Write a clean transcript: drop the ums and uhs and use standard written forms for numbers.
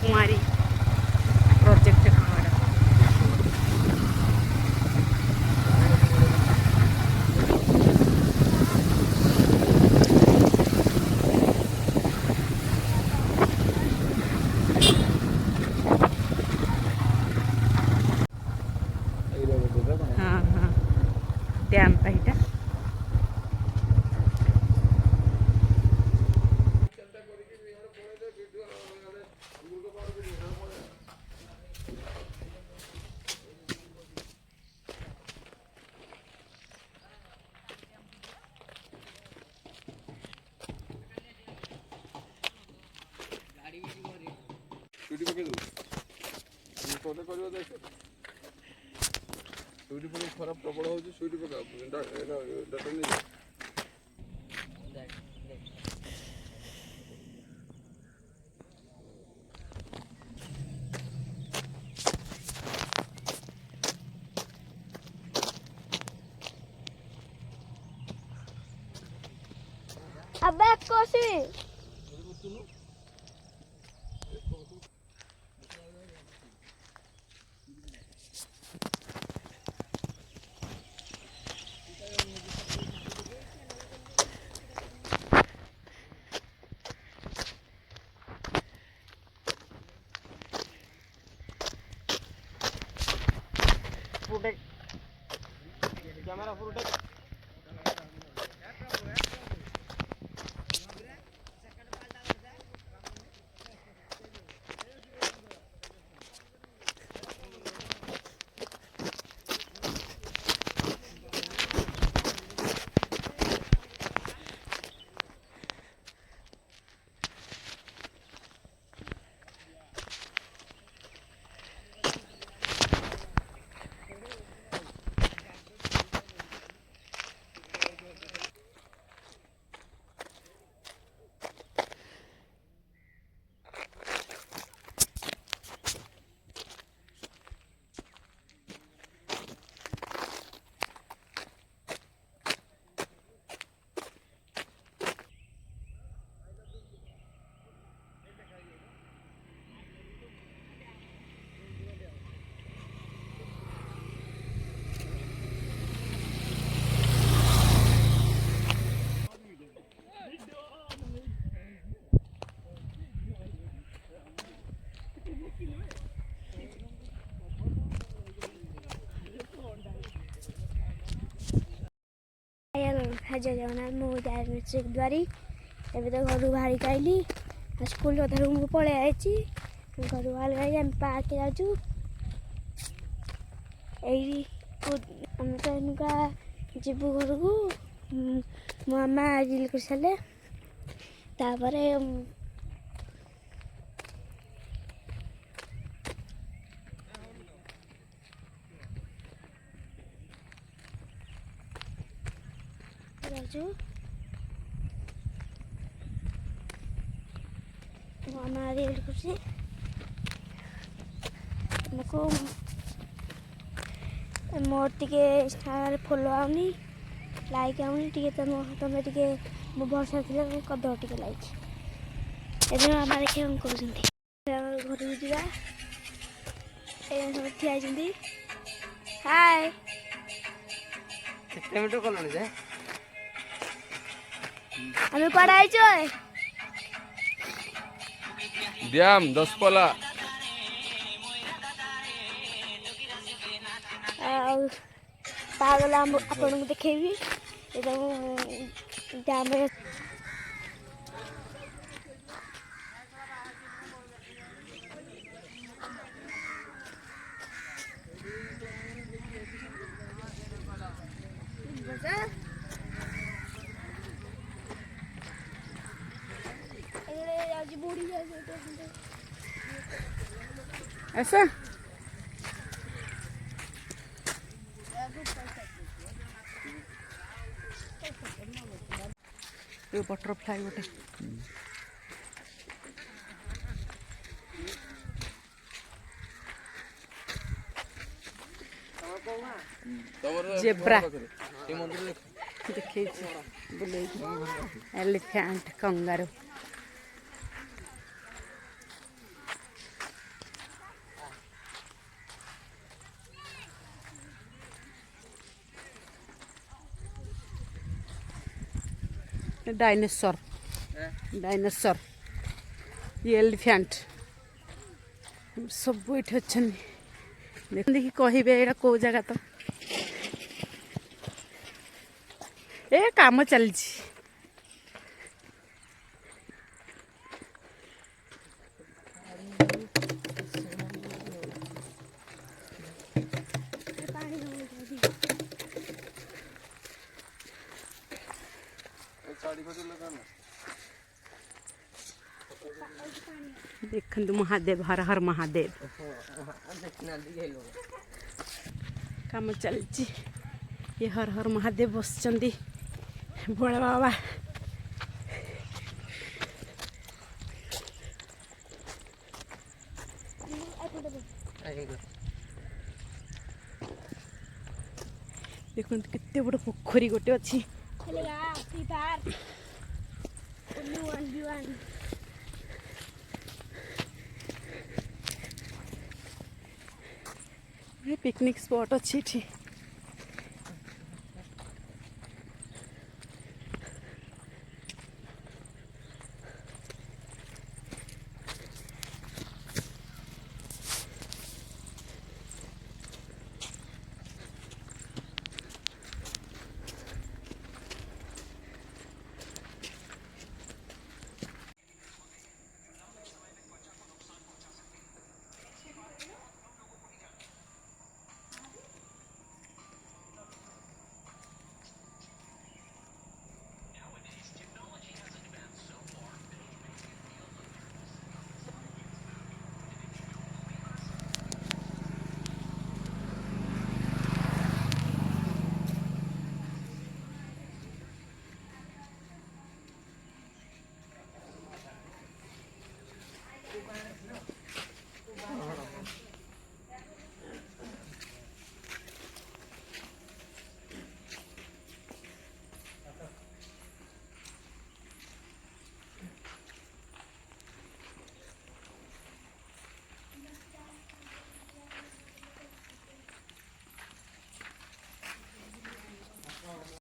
कुमारी project कहाँ हाँ हाँ डैम पाइटा चुटी पके दो कोते करियो दे चुटी पके खराब प्रबल हो चुटी पका डाटा नहीं अबे कोसी फुटेक कैमरा फुटेक जय जगन्नाथ मुझे मेट्रिक द्वारी एवं तो घर बाहर आइली स्कूल कथा रूम को पलि आई घर बाहर आई आम पार्क जाऊँ आम तो एनुका जीवु घर को मो मामा रिल कर सारे तापर मामा रिल कर मोर टे फॉलो आनी लाइक आनी टे तुम टे मो भरोसा थी कद टे लाइक एवं मामा देखिए कौन कर घर को जा सब ठिया हाय हमें पढ़ाई डैम 10 पला पागल आपन को देखेबी डैम ऐसा ये बटरफ्लाई गोटे जेब्रा देखिए एलिफेंट कंगारू डायनासोर डायनासोर ये एलिफेंट सब ये अच्छा देखिए कहे यहाँ कौ जगह तो ए काम चली देखु महादेव हर हर महादेव काम चलती ये हर हर महादेव बस भोला बाबा देखो केते बड़ पोखरी गोटे अच्छी पिकनिक स्पॉट अच्छी थी